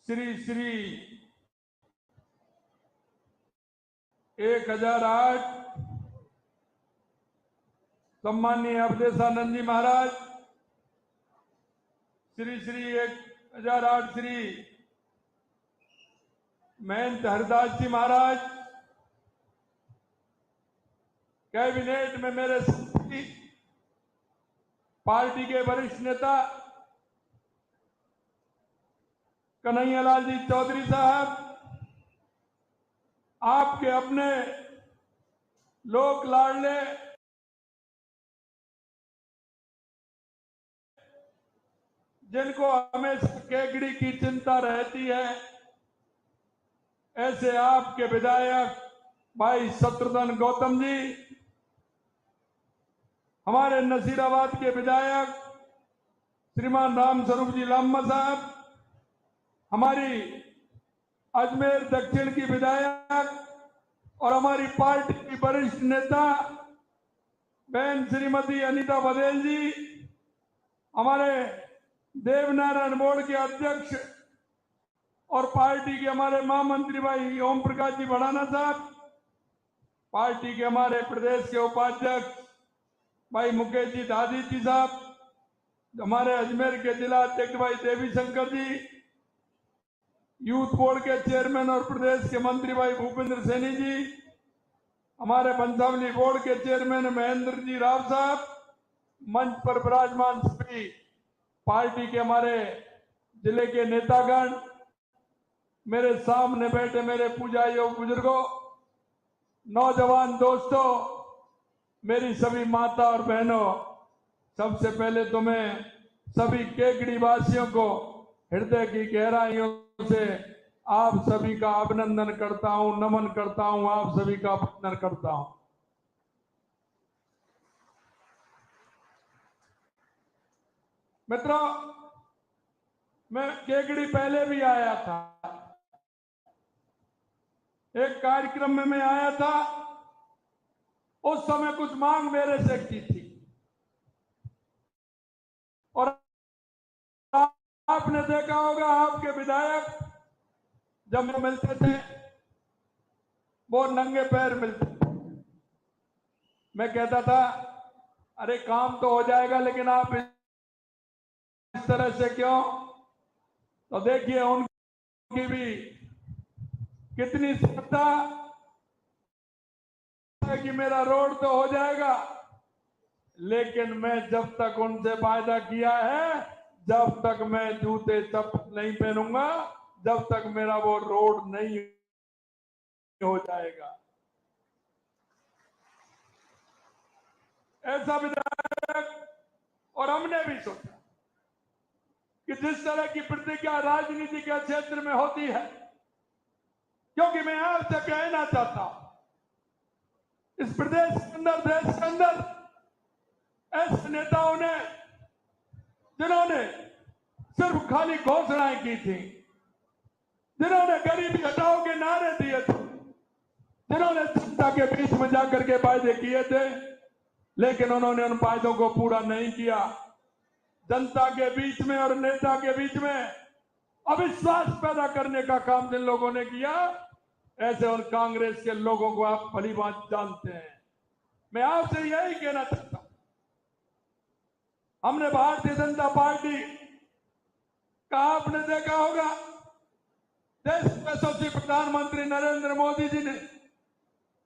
श्री श्री 1008 सम्माननीय अवधेशानंद जी महाराज, श्री श्री 1008 श्री महंत हरदास जी महाराज, कैबिनेट में मेरे साथी पार्टी के वरिष्ठ नेता कन्हैयालाल जी चौधरी साहब, आपके अपने लोक लाडले जिनको हमेशा केकड़ी की चिंता रहती है, ऐसे आपके विधायक भाई शत्रुघ्न गौतम जी, हमारे नसीराबाद के विधायक श्रीमान राम स्वरूप जी लांबा साहब, हमारी अजमेर दक्षिण की विधायक और हमारी पार्टी की वरिष्ठ नेता बहन श्रीमती अनीता बघेल जी, हमारे देवनारायण बोर्ड के अध्यक्ष और पार्टी के हमारे महामंत्री भाई ओम प्रकाश जी भड़ाना साहब, पार्टी के हमारे प्रदेश के उपाध्यक्ष भाई मुकेश जी दादी जी साहब, हमारे अजमेर के जिला अध्यक्ष भाई देवी शंकर जी, यूथ बोर्ड के चेयरमैन और प्रदेश के मंत्री भाई भूपेंद्र सैनी जी, हमारे वंशावली बोर्ड के चेयरमैन महेंद्र जी राव साहब, मंच पर विराजमान सभी पार्टी के हमारे जिले के नेतागण, मेरे सामने बैठे मेरे पूजाइयों बुजुर्गों, नौजवान दोस्तों, मेरी सभी माता और बहनों, सबसे पहले तो मैं सभी केकड़ी वासियों को हृदय की गहराइयों से आप सभी का अभिनंदन करता हूं, नमन करता हूं, आप सभी का वंदन करता हूं। मित्रों, मैं केकड़ी पहले भी आया था, एक कार्यक्रम में मैं आया था, उस समय कुछ मांग मेरे से की थी और आपने देखा होगा आपके विधायक जब मिलते थे वो नंगे पैर मिलते थे। मैं कहता था अरे काम तो हो जाएगा लेकिन आप इस तरह से क्यों? तो देखिए उनकी भी कितनी श्रद्धा है कि मेरा रोड तो हो जाएगा, लेकिन मैं जब तक उनसे वायदा किया है, जब तक मैं जूते चप्पल नहीं पहनूंगा, जब तक मेरा वो रोड नहीं हो जाएगा। ऐसा विधायक, और हमने भी सोचा कि जिस तरह की प्रतिज्ञा राजनीति के क्षेत्र में होती है, क्योंकि मैं आपसे कहना चाहता हूं इस प्रदेश के अंदर, देश के अंदर ऐसे नेताओं ने जिन्होंने सिर्फ खाली घोषणाएं की थी, जिन्होंने गरीबी हटाओ के नारे दिए थे, जिन्होंने जनता के बीच में जाकर के वायदे किए थे, लेकिन उन्होंने उन वायदों को पूरा नहीं किया। जनता के बीच में और नेता के बीच में अविश्वास पैदा करने का काम जिन लोगों ने किया, ऐसे उन कांग्रेस के लोगों को आप भली बात जानते हैं। मैं आपसे यही कहना चाहता हूं, हमने भारतीय जनता पार्टी का, आपने देखा होगा देश के यशस्वी प्रधानमंत्री नरेंद्र मोदी जी ने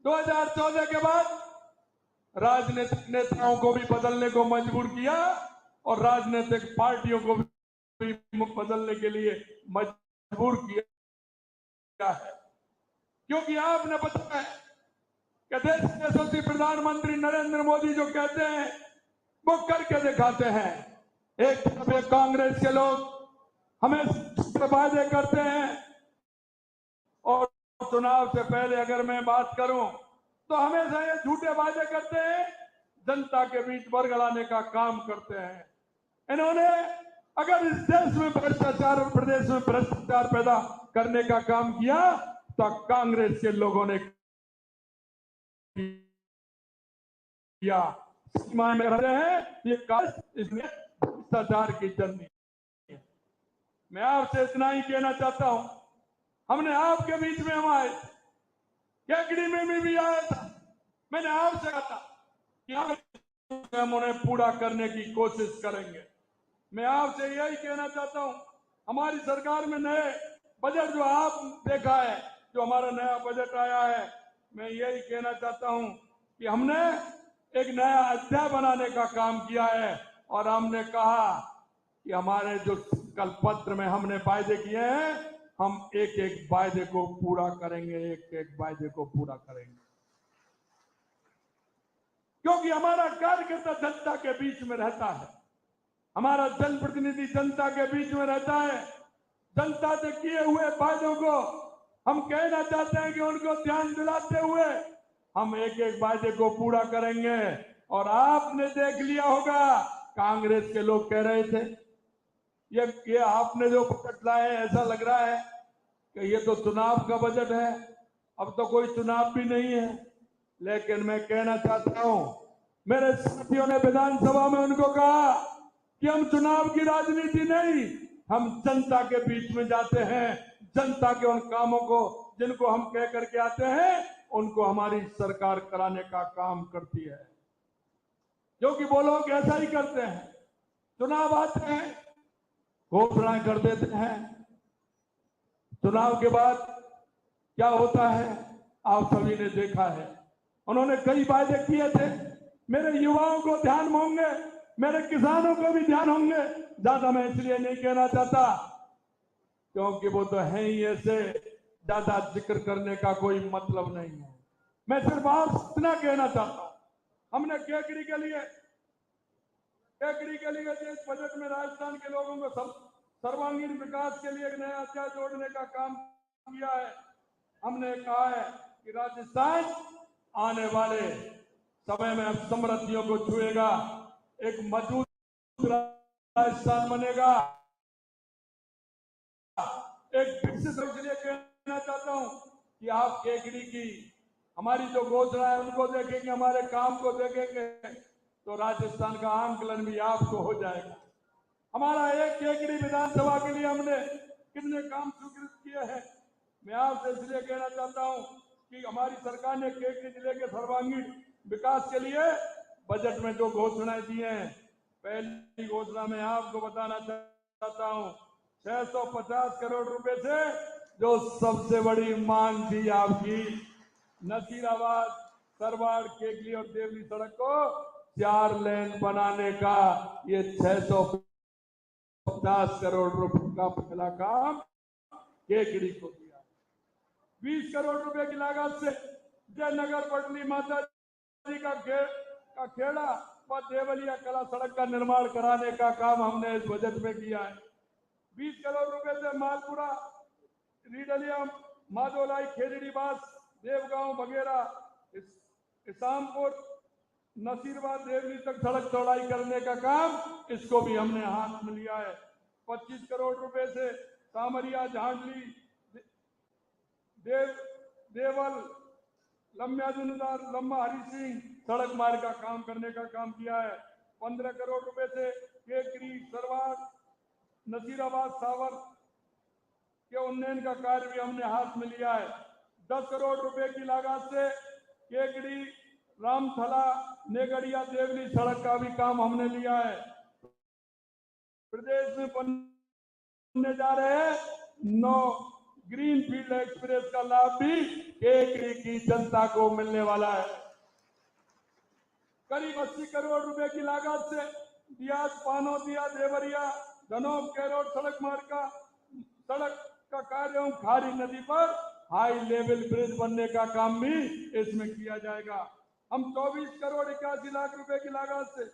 2014 के बाद राजनीतिक नेताओं को भी बदलने को मजबूर किया और राजनीतिक पार्टियों को भी बदलने के लिए मजबूर किया है, क्योंकि आपने बताया कि देश के यशस्वी प्रधानमंत्री नरेंद्र मोदी जो कहते हैं वो करके दिखाते हैं। एक तरफ एक कांग्रेस के लोग हमें वायदे करते हैं और चुनाव से पहले अगर मैं बात करूं तो हमेशा ये झूठे वायदे करते हैं, जनता के बीच बरगलाने का काम करते हैं। इन्होंने अगर इस देश में भ्रष्टाचार और प्रदेश में भ्रष्टाचार पैदा करने का काम किया तो कांग्रेस के लोगों ने किया। सीमाएं में रह रहे हैं ये कांग्रेस, इसमें भ्रष्टाचार की जननी है। मैं आपसे इतना ही कहना चाहता हूं, हमने आपके बीच में हम आए, केकड़ी में भी आया था, मैंने आपसे कहा था कि हम उन्हें पूरा करने की कोशिश करेंगे। मैं आपसे यही कहना चाहता हूं, हमारी सरकार में नए बजट जो आप देखा है, जो हमारा नया बजट आया है, मैं यही कहना चाहता हूं कि हमने एक नया अध्याय बनाने का काम किया है और हमने कहा कि हमारे जो कल पत्र में हमने वायदे किए हैं, हम एक एक वायदे को पूरा करेंगे, एक एक वायदे को पूरा करेंगे, क्योंकि हमारा कार्यकर्ता जनता के बीच में रहता है, हमारा जनप्रतिनिधि जनता के बीच में रहता है। जनता से किए हुए वायदों को हम कहना चाहते हैं कि उनको ध्यान दिलाते हुए हम एक एक वायदे को पूरा करेंगे। और आपने देख लिया होगा, कांग्रेस के लोग कह रहे थे ये आपने जो बजट लाए, ऐसा लग रहा है कि ये तो चुनाव का बजट है, अब तो कोई चुनाव भी नहीं है। लेकिन मैं कहना चाहता हूं, मेरे साथियों ने विधानसभा में उनको कहा कि हम चुनाव की राजनीति नहीं, हम जनता के बीच में जाते हैं, जनता के उन कामों को जिनको हम कह करके आते हैं, उनको हमारी सरकार कराने का काम करती है, जो कि वो लोग ऐसा ही करते हैं। चुनाव आते हैं, घोषणाएं कर देते हैं, चुनाव के बाद क्या होता है आप सभी ने देखा है। उन्होंने कई वायदे किए थे, मेरे युवाओं को ध्यान होंगे, मेरे किसानों को भी ध्यान होंगे। ज्यादा मैं इसलिए नहीं कहना चाहता क्योंकि वो तो है ही ऐसे, ज्यादा जिक्र करने का कोई मतलब नहीं है। मैं सिर्फ आप इतना कहना चाहता हूं, हमने केकड़ी के लिए इस बजट में राजस्थान के लोगों को सर्वांगीण विकास के लिए एक नया अध्याय जोड़ने का काम किया है। हमने कहा है कि राजस्थान आने वाले समय में अब समृद्धियों को छुएगा, एक मजबूत राजस्थान बनेगा, एक विकसित। इसलिए कहना चाहता हूं कि आप केकड़ी की हमारी जो घोषणा है उनको देखेंगे, हमारे काम को देखेंगे, तो राजस्थान का आंकलन भी आपको हो जाएगा। हमारा एक केकड़ी विधानसभा के लिए हमने कितने काम स्वीकृत किए हैं। मैं आपसे इसलिए कहना चाहता हूं कि हमारी सरकार ने केकड़ी जिले के सर्वांगीण विकास के लिए बजट में जो घोषणाएं दी हैं, पहली घोषणा में आपको बताना चाहता हूं, 650 करोड़ रुपए से जो सबसे बड़ी मांग थी आपकी, नसीराबाद, सरवाड़, केकली और देवली सड़क को 4 लेन बनाने का, ये 650 करोड़ रुपए का पहला काम केकड़ी को दिया। 20 करोड़ रुपए की लागत से जयनगर पटनी माता जी का खेड़ा व देवलिया कला सड़क का निर्माण कराने का काम हमने इस बजट में किया है। 20 करोड़ रुपए से मालपुरा, रीडलिया, माधोलाई, खेजड़ी बास, देवगांव वगैरह, इस्लामपुर, नसीरबाद, देवली तक सड़क चौड़ाई करने का काम, इसको भी हमने हाथ में लिया है। 25 करोड़ रुपए से सामरिया, झांझली, देवल, लम्बा लम्बा हरि सिंह सड़क मार्ग का काम करने का काम किया है। 15 करोड़ रुपए से केकरी, सरवाड़, नसीराबाद, सावर के उन्नयन का कार्य भी हमने हाथ में लिया है। 10 करोड़ रुपए की लागत से केकड़ी, रामथला, नेगड़िया, देवली सड़क का भी काम हमने लिया है। प्रदेश में बनने जा रहे 9 ग्रीन फील्ड एक्सप्रेस का लाभ भी केकड़ी की जनता को मिलने वाला है। करीब 80 करोड़ रुपए की लागत से दियाज, पानोदिया, देवरिया, धनोब, कैरोट सड़क मार्ग का कार्य एवं खारी नदी पर हाई लेवल ब्रिज बनने का काम भी इसमें किया जाएगा। हम 24 करोड़ 81 लाख रुपए की लागत से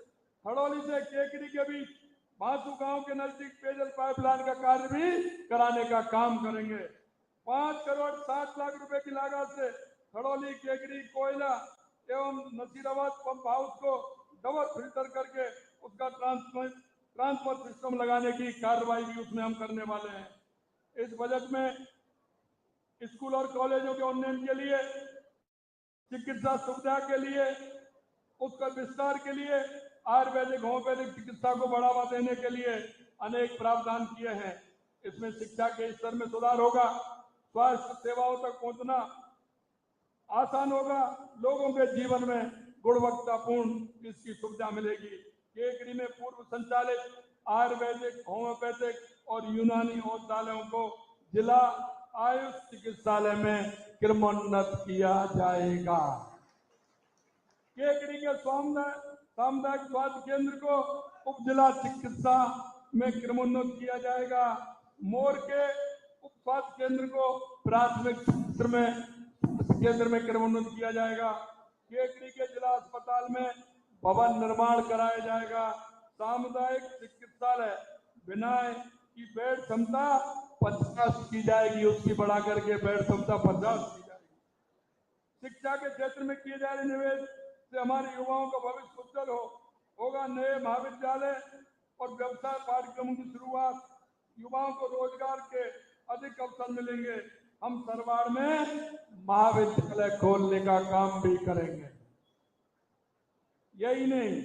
हड़ौली से केकड़ी के बीच बांसू गांव के नजदीक पेयजल पाइपलाइन का कार्य भी कराने का काम करेंगे। 5 करोड़ 60 लाख रुपए की लागत से हड़ौली, केकड़ी, कोयला एवं नसीराबाद पंप हाउस को डबल फिल्टर करके उसका ट्रांसफर सिस्टम लगाने की कार्रवाई भी उसमें हम करने वाले हैं। इस बजट में स्कूल और कॉलेजों के उन्नयन के लिए, चिकित्सा सुविधा के लिए, उसका विस्तार के लिए, आयुर्वेदिक होम्योपैथिक चिकित्सा को बढ़ावा देने के लिए अनेक प्रावधान किए हैं। इसमें शिक्षा के स्तर में सुधार होगा, स्वास्थ्य सेवाओं तक पहुंचना आसान होगा, लोगों के जीवन में गुणवत्तापूर्ण इसकी सुविधा मिलेगी। केकड़ी में पूर्व संचालित आयुर्वेदिक, होम्योपैथिक और यूनानी औषधालयों को जिला आयुष चिकित्सालय में क्रमोन्नत किया जाएगा। केकड़ी के सामुदायिक स्वास्थ्य केंद्र को उप जिला चिकित्सा में क्रमोन्नत किया जाएगा। मोर के उप स्वास्थ्य केंद्र को प्राथमिक केंद्र में क्रमोन्नत किया जाएगा। केकड़ी के जिला अस्पताल में भवन निर्माण कराया जाएगा। सामुदायिक चिकित्सालय बिनाय की बेड क्षमता 50 की जाएगी, उसकी बढ़ा करके बेड क्षमता 50 की जाएगी। शिक्षा के क्षेत्र में किए जा रहे निवेश से हमारे युवाओं का भविष्य उज्जवल होगा। नए महाविद्यालय और व्यवसाय पाठ्यक्रमों की शुरुआत, युवाओं को रोजगार के अधिक अवसर मिलेंगे। हम सरवाड़ में महाविद्यालय खोलने का काम भी करेंगे। यही नहीं,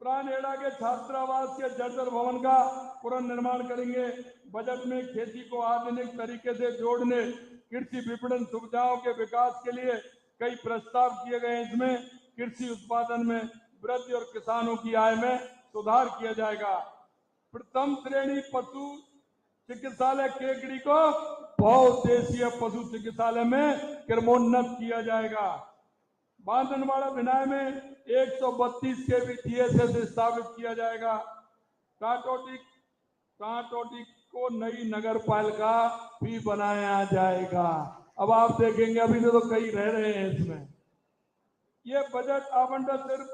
प्राणहेड़ा के छात्रावास के जर्जर भवन का पुनर्निर्माण करेंगे। बजट में खेती को आधुनिक तरीके से जोड़ने, कृषि विपणन सुविधाओं के विकास के लिए कई प्रस्ताव किए गए। इसमें कृषि उत्पादन में वृद्धि और किसानों की आय में सुधार किया जाएगा। प्रथम श्रेणी पशु चिकित्सालय केकड़ी को बहुउद्देशीय पशु चिकित्सालय में क्रमोन्नत किया जाएगा। बांधनवाड़ा भिनाय में 132 केवी TSS स्थापित किया जाएगा। कांटोटी को नई नगर पालिका भी बनाया जाएगा। अब आप देखेंगे, अभी तो कई रह रहे हैं इसमें। ये बजट आवंटन सिर्फ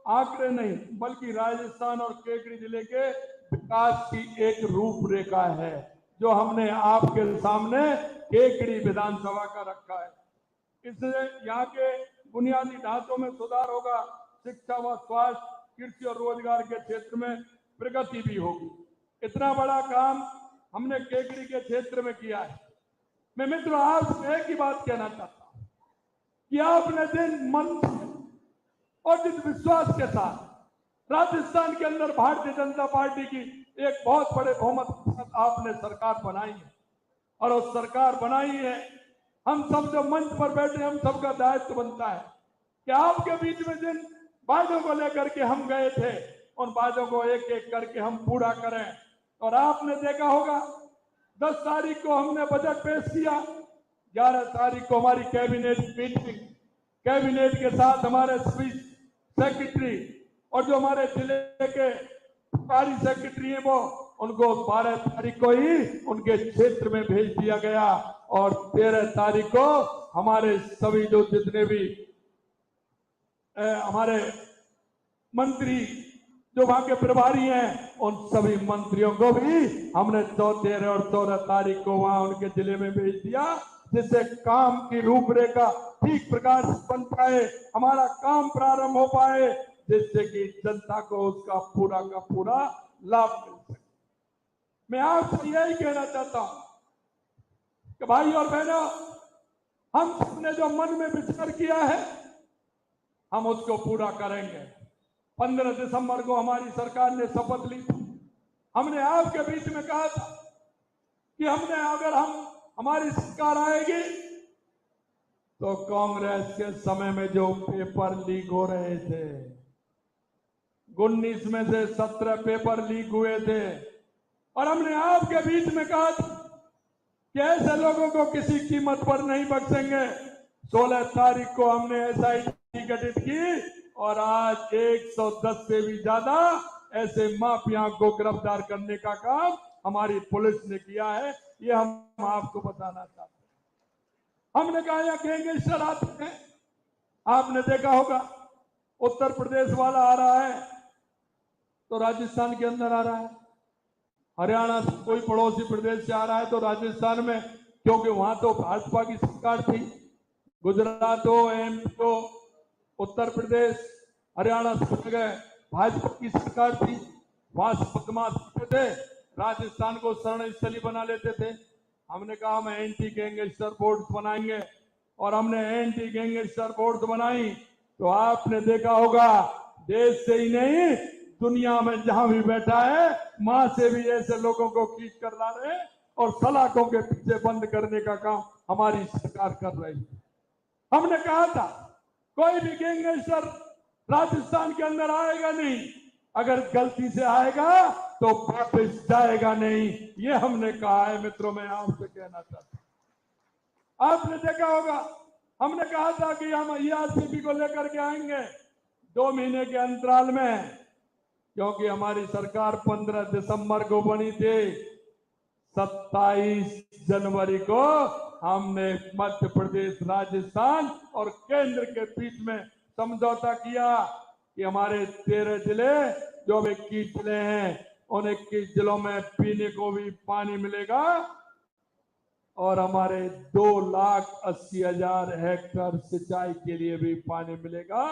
आंकड़े नहीं, बल्कि राजस्थान और केकड़ी जिले के विकास की एक रूपरेखा है, जो हमने आपके सामने केकड़ी विधानसभा का रखा है। इससे यहाँ के बुनियादी ढांचों में सुधार होगा, शिक्षा व स्वास्थ्य, कृषि और रोजगार के क्षेत्र में प्रगति भी होगी। इतना बड़ा काम हमने केकड़ी के क्षेत्र में किया है। मैं मित्रों आपसे एक ही बात कहना चाहता हूं कि आपने दिन मन और जिस विश्वास के साथ राजस्थान के अंदर भारतीय जनता पार्टी की एक बहुत बड़े बहुमत के साथ आपने सरकार बनाई है, और उस सरकार बनाई है, हम सब जो मंच पर बैठे, हम सबका दायित्व बनता है कि आपके बीच में जिन वादों को लेकर के हम गए थे, उन वादों को एक एक करके हम पूरा करें। और आपने देखा होगा 10 तारीख को हमने बजट पेश किया, 11 तारीख को हमारी कैबिनेट मीटिंग, कैबिनेट के साथ हमारे सभी सेक्रेटरी और जो हमारे जिले के सरकारी सेक्रेटरी है वो, उनको 12 तारीख को ही उनके क्षेत्र में भेज दिया गया। और 13 तारीख को हमारे सभी जो जितने भी हमारे मंत्री जो वहां के प्रभारी हैं, उन सभी मंत्रियों को भी हमने 13 और 14 तारीख को वहां उनके जिले में भेज दिया, जिससे काम की रूपरेखा ठीक प्रकार से बन पाए, हमारा काम प्रारंभ हो पाए, जिससे कि जनता को उसका पूरा का पूरा लाभ मिल सके। मैं आपसे यही कहना चाहता हूं कि भाई और बहनों, हम सबने जो मन में विचार किया है, हम उसको पूरा करेंगे। 15 दिसंबर को हमारी सरकार ने शपथ ली थी। हमने आपके बीच में कहा था कि अगर हमारी सरकार आएगी तो कांग्रेस के समय में जो पेपर लीक हो रहे थे, 19 में से 17 पेपर लीक हुए थे, और हमने आपके बीच में कहा था कि ऐसे लोगों को किसी कीमत पर नहीं बख्शेंगे। 16 तारीख को हमने SIT गठित की और आज 110 से भी ज्यादा ऐसे माफिया को गिरफ्तार करने का काम हमारी पुलिस ने किया है। ये हम आपको बताना चाहते हैं। हमने कहा यहाँ गैंगस्टर आते हैं, आपने देखा होगा उत्तर प्रदेश वाला आ रहा है तो राजस्थान के अंदर आ रहा है, हरियाणा से कोई पड़ोसी प्रदेश से आ रहा है तो राजस्थान में, क्योंकि वहां तो भाजपा की सरकार थी। गुजरात हो, MP हो, उत्तर प्रदेश, हरियाणा सब जगह भाजपा की सरकार थी, वहां से बदमाश थे, राजस्थान को शरण स्थली बना लेते थे। हमने कहा हम एंटी गैंगस्टर बोर्ड बनाएंगे, और हमने एंटी गैंगस्टर बोर्ड बनाई तो आपने देखा होगा देश से ही नहीं दुनिया में जहां भी बैठा है वहां से भी ऐसे लोगों को खींच कर ला रहे हैं और सलाखों के पीछे बंद करने का काम हमारी सरकार कर रही है। हमने कहा था कोई भी गैंगस्टर राजस्थान के अंदर आएगा नहीं, अगर गलती से आएगा तो वापस जाएगा नहीं, ये हमने कहा है। मित्रों, मैं आपसे कहना चाहता हूं, आपने देखा होगा हमने कहा था कि हम ईआरसीपी को लेकर के आएंगे 2 महीने के अंतराल में, क्योंकि हमारी सरकार 15 दिसंबर को बनी थी। 27 जनवरी को हमने मध्य प्रदेश, राजस्थान और केंद्र के बीच में समझौता किया कि हमारे 13 जिले, जो 21 जिले हैं, उन 21 जिलों में पीने को भी पानी मिलेगा और हमारे 2,80,000 हेक्टेयर सिंचाई के लिए भी पानी मिलेगा।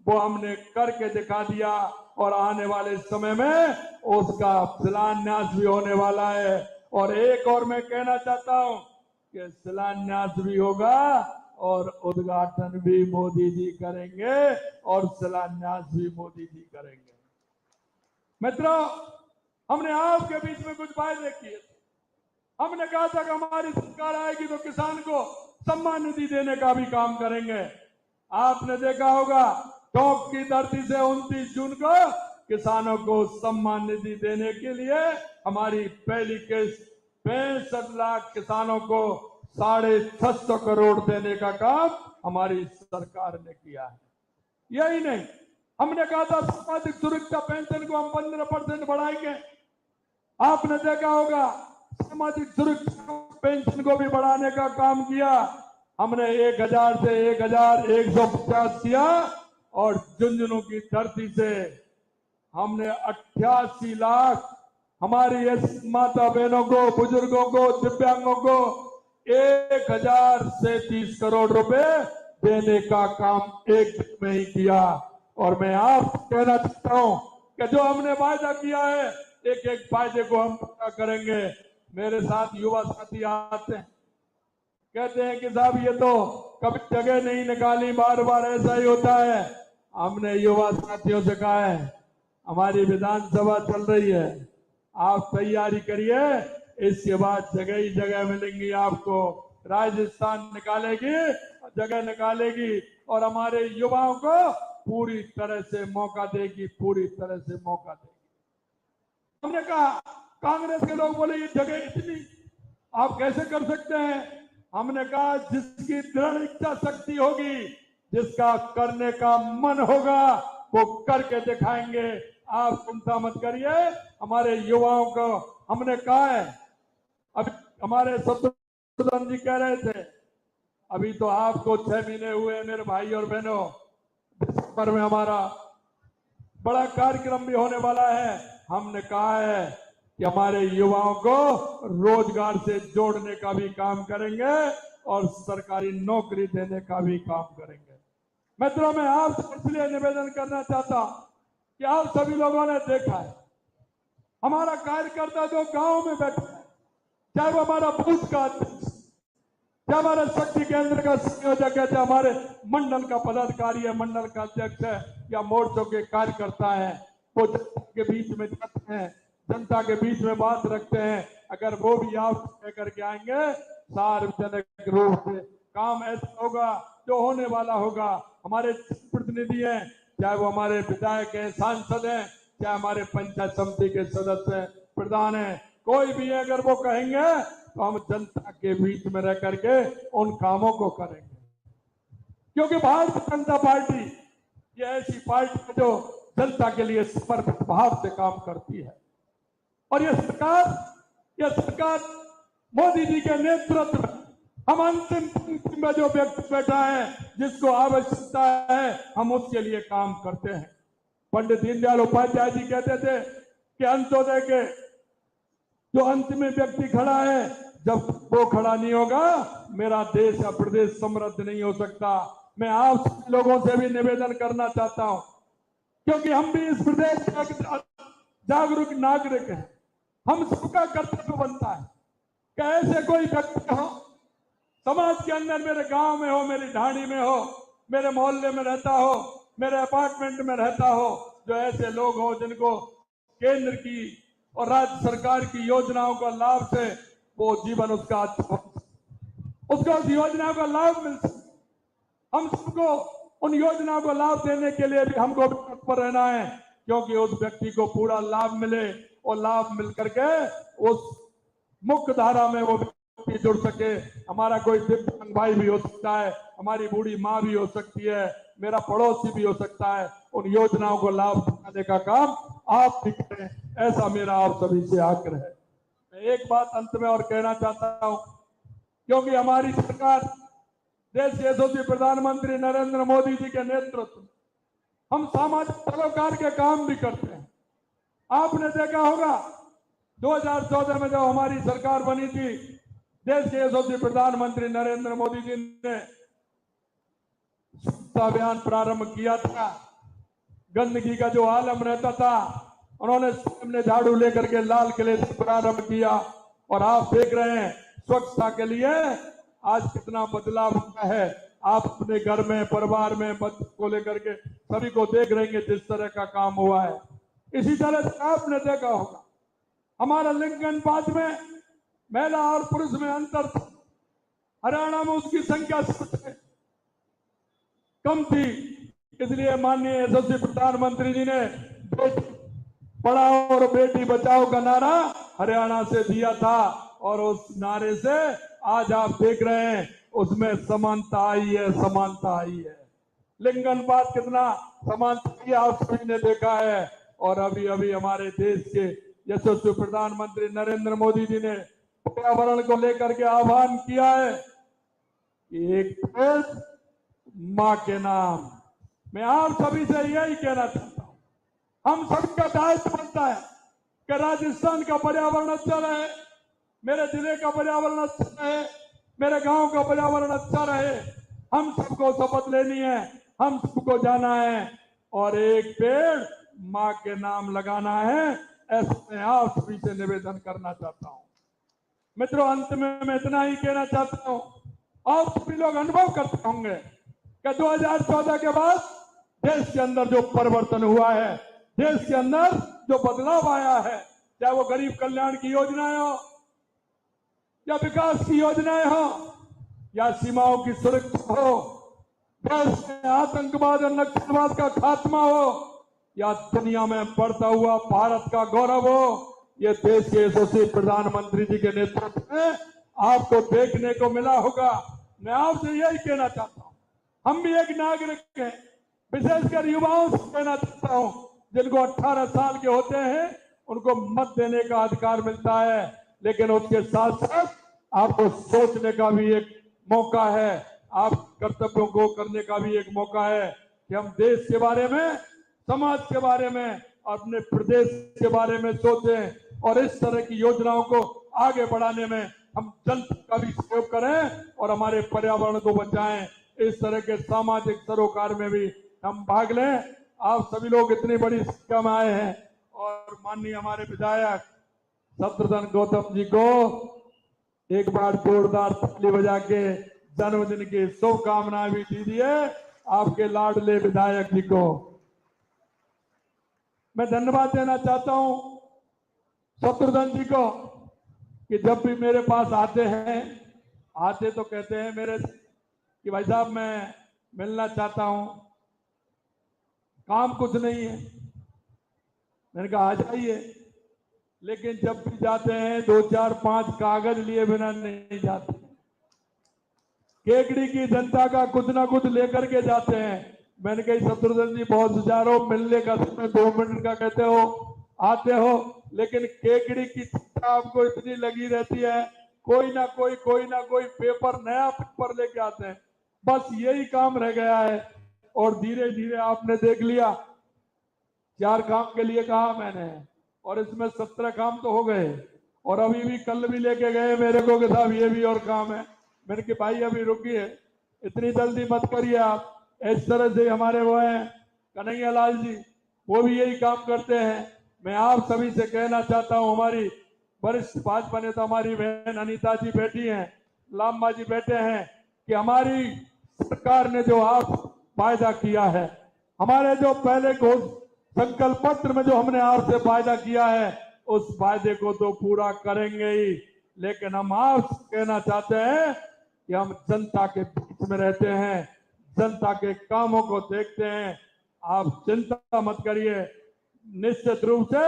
वो हमने करके दिखा दिया और आने वाले समय में उसका शिलान्यास भी होने वाला है। और एक और मैं कहना चाहता हूं कि शिलान्यास भी होगा और उद्घाटन भी मोदी जी करेंगे और शिलान्यास भी मोदी जी करेंगे। मित्रों, हमने आपके बीच में कुछ वायदे किए थे। हमने कहा था कि हमारी सरकार आएगी तो किसान को सम्मान निधि देने का भी काम करेंगे। आपने देखा होगा टोंक की धरती से 29 जून को किसानों को सम्मान निधि देने के लिए हमारी पहली किस्त 65 लाख किसानों को 650 करोड़ देने का काम हमारी सरकार ने किया है। यही नहीं, हमने कहा था सामाजिक सुरक्षा पेंशन को हम 15% बढ़ाएंगे। आपने देखा होगा सामाजिक सुरक्षा पेंशन को भी बढ़ाने का काम किया। हमने 1000 से 1150 किया और झुंझुनू की धरती से हमने 88 लाख हमारी माता बहनों को, बुजुर्गों को, दिव्यांगों को 1030 करोड़ रुपए देने का काम एक दिन में ही किया। और मैं आपको कहना चाहता हूं कि जो हमने वायदा किया है, एक एक वायदे को हम पूरा करेंगे। मेरे साथ युवा साथी आते हैं, कहते हैं कि साहब ये तो कभी जगह नहीं निकाली, बार बार ऐसा ही होता है। हमने युवा साथियों से कहा है हमारी विधानसभा चल रही है, आप तैयारी करिए, इसके बाद जगह ही जगह मिलेंगी आपको। राजस्थान निकालेगी, जगह निकालेगी और हमारे युवाओं को पूरी तरह से मौका देगी, पूरी तरह से मौका देगी। हमने कहा, कांग्रेस के लोग बोले ये जगह इतनी आप कैसे कर सकते हैं। हमने कहा जिसकी दृढ़ इच्छा शक्ति होगी, जिसका करने का मन होगा, वो करके दिखाएंगे। आप चिंता मत करिए। हमारे युवाओं को हमने कहा है, अब हमारे शत्रुघ्न जी कह रहे थे अभी तो आपको 6 महीने हुए मेरे भाई और बहनों, दिसंबर में हमारा बड़ा कार्यक्रम भी होने वाला है। हमने कहा है कि हमारे युवाओं को रोजगार से जोड़ने का भी काम करेंगे और सरकारी नौकरी देने का भी काम करेंगे। मित्रों, मैं आपसे इसलिए निवेदन करना चाहता हूं कि आप सभी लोगों ने देखा है हमारा कार्यकर्ता जो गांव में बैठा है, चाहे वो हमारा बूथ का अध्यक्ष, चाहे हमारे शक्ति केंद्र का संयोजक है, चाहे हमारे मंडल का पदाधिकारी है, मंडल का अध्यक्ष है, या मोर्चों के कार्यकर्ता है, वो जनता के बीच में जाते हैं, जनता के बीच में बात रखते हैं। अगर वो भी आप लेकर के आएंगे, सार्वजनिक रूप से काम ऐसा होगा जो होने वाला होगा। हमारे प्रतिनिधि हैं, चाहे वो हमारे विधायक हैं, सांसद हैं, चाहे हमारे पंचायत समिति के सदस्य हैं, प्रधान हैं, कोई भी है, अगर वो कहेंगे तो हम जनता के बीच में रह करके उन कामों को करेंगे। क्योंकि भारतीय जनता पार्टी ये ऐसी पार्टी है जो जनता के लिए समर्पित भाव से काम करती है। और ये सरकार मोदी जी के नेतृत्व में हम अंतिम पंक्ति में जो व्यक्ति बैठा है, जिसको आवश्यकता है, हम उसके लिए काम करते हैं। पंडित दीनदयाल उपाध्याय जी कहते थे कि अंत्योदय के जो अंतिम व्यक्ति खड़ा है, जब वो खड़ा नहीं होगा, मेरा देश या प्रदेश समृद्ध नहीं हो सकता। मैं आप लोगों से भी निवेदन करना चाहता हूं, क्योंकि हम भी इस प्रदेश के जागरूक नागरिक हैं। हम सबका कर्तव्य बनता है कि ऐसे कोई व्यक्ति हो समाज के अंदर, मेरे गांव में हो, मेरी ढाणी में हो, मेरे मोहल्ले में रहता हो, मेरे अपार्टमेंट में रहता हो, जो ऐसे लोग हों जिनको केंद्र की और राज्य सरकार की योजनाओं का लाभ से वो जीवन उसका अच्छा, उसको उस योजना का लाभ मिल सके। हम सबको उन योजनाओं को लाभ देने के लिए भी हमको भी तत्पर रहना है, क्योंकि उस व्यक्ति को पूरा लाभ मिले और लाभ मिल करके उस मुख्य धारा में वो व्यक्ति जुड़ सके। हमारा कोई दिव्यांग भाई भी हो सकता है, हमारी बूढ़ी माँ भी हो सकती है, मेरा पड़ोसी भी हो सकता है। उन योजनाओं को लाभ दिलाने का काम आप भी करें, ऐसा मेरा आप सभी से आग्रह है। मैं एक बात अंत में और कहना चाहता हूं, क्योंकि हमारी सरकार, देश के यशस्वी प्रधानमंत्री नरेंद्र मोदी जी के नेतृत्व में हम सामाजिक सरोकार के काम भी करते हैं। आपने देखा होगा 2014 में जब हमारी सरकार बनी थी, देश के यशस्वी प्रधानमंत्री नरेंद्र मोदी जी ने स्वच्छता अभियान प्रारंभ किया था। गंदगी का जो आलम रहता था, उन्होंने सामने झाड़ू लेकर के लाल किले से प्रारंभ किया और आप देख रहे हैं स्वच्छता के लिए आज कितना बदलाव हुआ है। आप अपने घर में, परिवार में, बच्चों को लेकर के सभी को देख रहे हैं जिस तरह का काम हुआ है। इसी तरह से आपने देखा होगा हमारा लिंग अनुपात में महिला और पुरुष में अंतर था। हरियाणा में उसकी संख्या सबसे कम थी, इसलिए माननीय यशस्वी प्रधानमंत्री जी ने बेटी पढ़ाओ और बेटी बचाओ का नारा हरियाणा से दिया था और उस नारे से आज आप देख रहे हैं उसमें समानता आई है, समानता आई है। लिंग अनुपात कितना समानता आप सभी ने देखा है। और अभी अभी हमारे देश के यशस्वी प्रधानमंत्री नरेंद्र मोदी जी ने पर्यावरण को लेकर के आह्वान किया है कि एक पेड़ मां के नाम। मैं आप सभी से यही कहना चाहता हूं, हम सबका दायित्व बनता है कि राजस्थान का पर्यावरण अच्छा रहे, मेरे जिले का पर्यावरण अच्छा रहे, मेरे गांव का पर्यावरण अच्छा रहे। हम सबको शपथ लेनी है, हम सबको जाना है और एक पेड़ मां के नाम लगाना है। ऐसा मैं आप सभी से निवेदन करना चाहता हूं। मित्रों, अंत में मैं इतना ही कहना चाहता हूं, आप सभी लोग अनुभव करते होंगे कि 2014 के बाद देश के अंदर जो परिवर्तन हुआ है, देश के अंदर जो बदलाव आया है, चाहे वो गरीब कल्याण की योजनाएं हो या विकास की योजनाएं हो या सीमाओं की सुरक्षा हो, देश में आतंकवाद और नक्सलवाद का खात्मा हो या दुनिया में बढ़ता हुआ भारत का गौरव हो, ये देश के यशस्वी प्रधानमंत्री जी के नेतृत्व में आपको देखने को मिला होगा। मैं आपसे यही कहना चाहता हूं, हम भी एक नागरिक हैं, विशेषकर युवाओं से कहना चाहता हूं, जिनको 18 साल के होते हैं उनको मत देने का अधिकार मिलता है, लेकिन उसके साथ साथ आपको सोचने का भी एक मौका है, आप कर्तव्यों को करने का भी एक मौका है कि हम देश के बारे में, समाज के बारे में, अपने प्रदेश के बारे में सोचें और इस तरह की योजनाओं को आगे बढ़ाने में हम जनता का भी सहयोग करें और हमारे पर्यावरण को बचाएं। इस तरह के सामाजिक सरोकार में भी हम भाग लें। आप सभी लोग इतनी बड़ी संख्या में आए हैं और माननीय हमारे विधायक शत्रुघ्न गौतम जी को एक बार जोरदार ताली बजा के जन्मदिन की शुभकामनाएं भी दीजिए। आपके लाडले विधायक जी को मैं धन्यवाद देना चाहता हूं, शत्रुघ्न जी को, कि जब भी मेरे पास आते तो कहते हैं मेरे कि भाई साहब मैं मिलना चाहता हूं, काम कुछ नहीं है। मैंने कहा आ जाइए, लेकिन जब भी जाते हैं 2, 4, 5 कागज लिए बिना नहीं जाते। केकड़ी की जनता का कुछ ना कुछ लेकर के जाते हैं। मैंने कही शत्रुघ्न जी बहुत विचार हो, मिलने का समय 2 मिनट का कहते हो, आते हो, लेकिन केकड़ी की चिंता आपको इतनी लगी रहती है, कोई ना कोई पेपर, नया पेपर लेके आते हैं। बस यही काम रह गया है और धीरे धीरे आपने देख लिया 4 काम के लिए कहा मैंने और इसमें 17 काम तो हो गए और अभी भी कल भी लेके गए मेरे को कि साहब ये भी और काम है। मैंने कि भाई अभी रुकिए, इतनी जल्दी मत करिए आप। इस तरह से हमारे वो हैं कन्हैया लाल जी, वो भी यही काम करते हैं। मैं आप सभी से कहना चाहता हूं, हमारी वरिष्ठ भाजपा नेता हमारी बहन अनीता जी बैठी हैं, लांबा जी बैठे हैं, कि हमारी सरकार ने जो आप वायदा किया है, हमारे जो पहले संकल्प पत्र में जो हमने आपसे वायदा किया है उस वायदे को तो पूरा करेंगे ही, लेकिन हम आप कहना चाहते हैं कि हम जनता के बीच में रहते हैं, जनता के कामों को देखते हैं। आप चिंता मत करिए, निश्चित रूप से